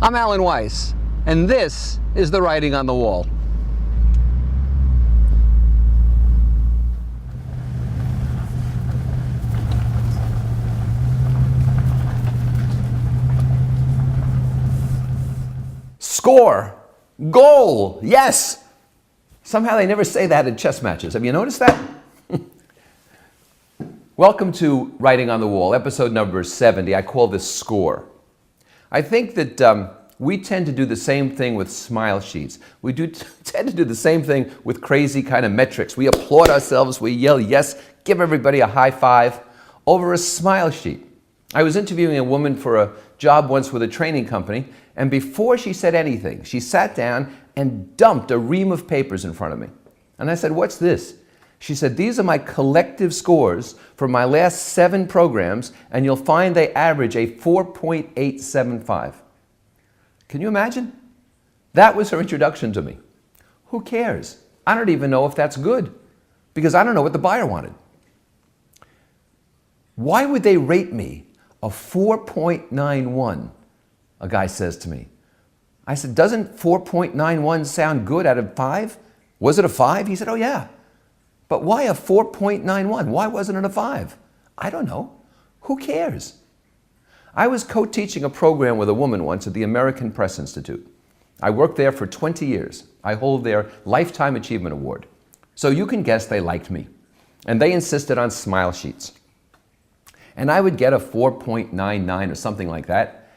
I'm Alan Weiss, and this is the writing on the wall. Score, goal, yes. Somehow they never say that in chess matches. Have you noticed that? Welcome to Writing on the Wall, episode number 70. I call this Score. I think that we tend to do the same thing with smile sheets. We tend to do the same thing with crazy kind of metrics. We applaud ourselves, we yell yes, give everybody a high five over a smile sheet. I was interviewing a woman for a job once with a training company, and before she said anything, she sat down and dumped a ream of papers in front of me. And I said, "What's this?" She said, "These are my collective scores for my last 7 programs, and you'll find they average a 4.875. Can you imagine? That was her introduction to me. Who cares? I don't even know if that's good, because I don't know what the buyer wanted. Why would they rate me a 4.91? A guy says to me. I said, "Doesn't 4.91 sound good out of 5? Was it a 5? He said, "Oh yeah." But why a 4.91? Why wasn't it a 5? I don't know. Who cares? I was co-teaching a program with a woman once at the American Press Institute. I worked there for 20 years. I hold their Lifetime Achievement Award. So you can guess they liked me. And they insisted on smile sheets. And I would get a 4.99 or something like that.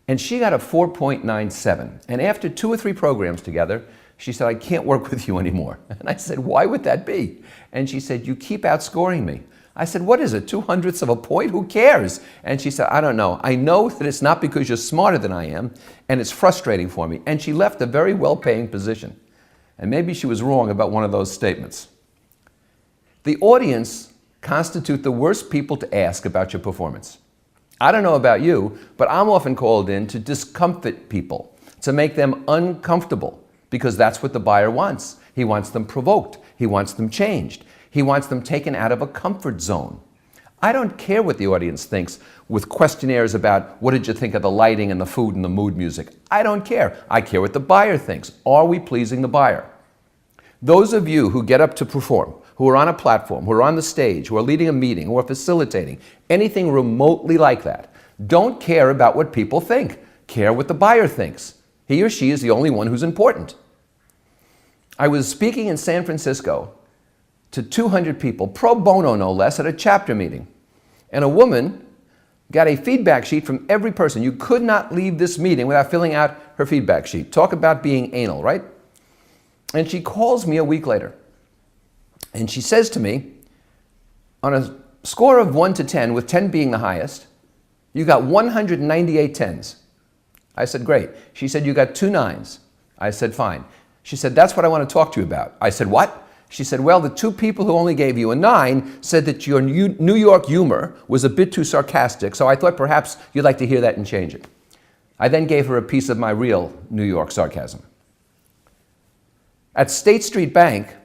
And she got a 4.97. And after 2 or 3 programs together, she said, "I can't work with you anymore." And I said, "Why would that be?" And she said, "You keep outscoring me." I said, "What is it, 0.02 of a point? Who cares?" And she said, "I don't know. I know that it's not because you're smarter than I am, and it's frustrating for me." And she left a very well-paying position. And maybe she was wrong about one of those statements. The audience constitute the worst people to ask about your performance. I don't know about you, but I'm often called in to discomfort people, to make them uncomfortable, because that's what the buyer wants. He wants them provoked. He wants them changed. He wants them taken out of a comfort zone. I don't care what the audience thinks with questionnaires about what did you think of the lighting and the food and the mood music. I don't care. I care what the buyer thinks. Are we pleasing the buyer? Those of you who get up to perform, who are on a platform, who are on the stage, who are leading a meeting, who are facilitating, anything remotely like that, don't care about what people think. Care what the buyer thinks. He or she is the only one who's important. I was speaking in San Francisco to 200 people, pro bono no less, at a chapter meeting. And a woman got a feedback sheet from every person. You could not leave this meeting without filling out her feedback sheet. Talk about being anal, right? And she calls me a week later. And she says to me, on a score of 1 to 10, with 10 being the highest, you got 198 10s. I said, "Great." She said, "You got 2 9s. I said, "Fine." She said, "That's what I want to talk to you about." I said, "What?" She said, "Well, the 2 people who only gave you a 9 said that your New York humor was a bit too sarcastic, so I thought perhaps you'd like to hear that and change it." I then gave her a piece of my real New York sarcasm. At State Street Bank,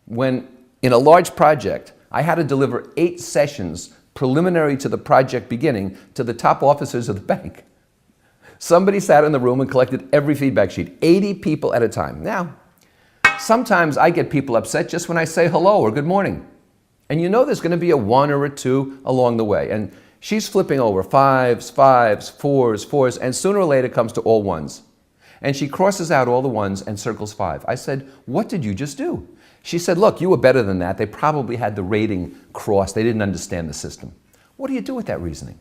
when in a large project, I had to deliver 8 sessions preliminary to the project beginning to the top officers of the bank. Somebody sat in the room and collected every feedback sheet, 80 people at a time. Now, sometimes I get people upset just when I say hello or good morning. And you know there's going to be a 1 or a 2 along the way. And she's flipping over 5s, 5s, 4s, 4s, and sooner or later comes to all 1s. And she crosses out all the 1s and circles 5. I said, "What did you just do?" She said, "Look, you were better than that. They probably had the rating crossed. They didn't understand the system." What do you do with that reasoning?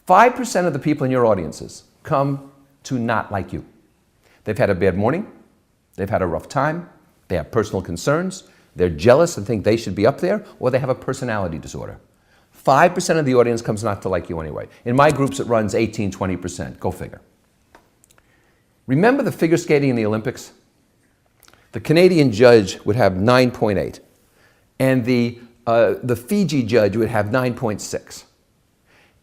5% of the people in your audiences come to not like you. They've had a bad morning. They've had a rough time. They have personal concerns. They're jealous and think they should be up there, or they have a personality disorder. 5% of the audience comes not to like you anyway. In my groups, it runs 18, 20%. Go figure. Remember the figure skating in the Olympics? The Canadian judge would have 9.8, and the Fiji judge would have 9.6,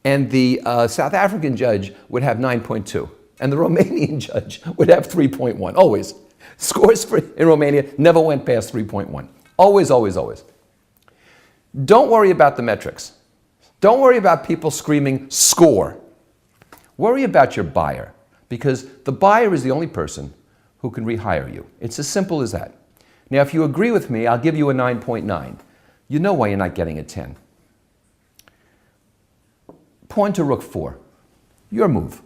and the South African judge would have 9.2, and the Romanian judge would have 3.1. Always. Scores in Romania never went past 3.1. Always, always, always. Don't worry about the metrics. Don't worry about people screaming, "Score." Worry about your buyer, because the buyer is the only person who can rehire you. It's as simple as that. Now, if you agree with me, I'll give you a 9.9. You know why you're not getting a 10. Pawn to rook 4. Your move.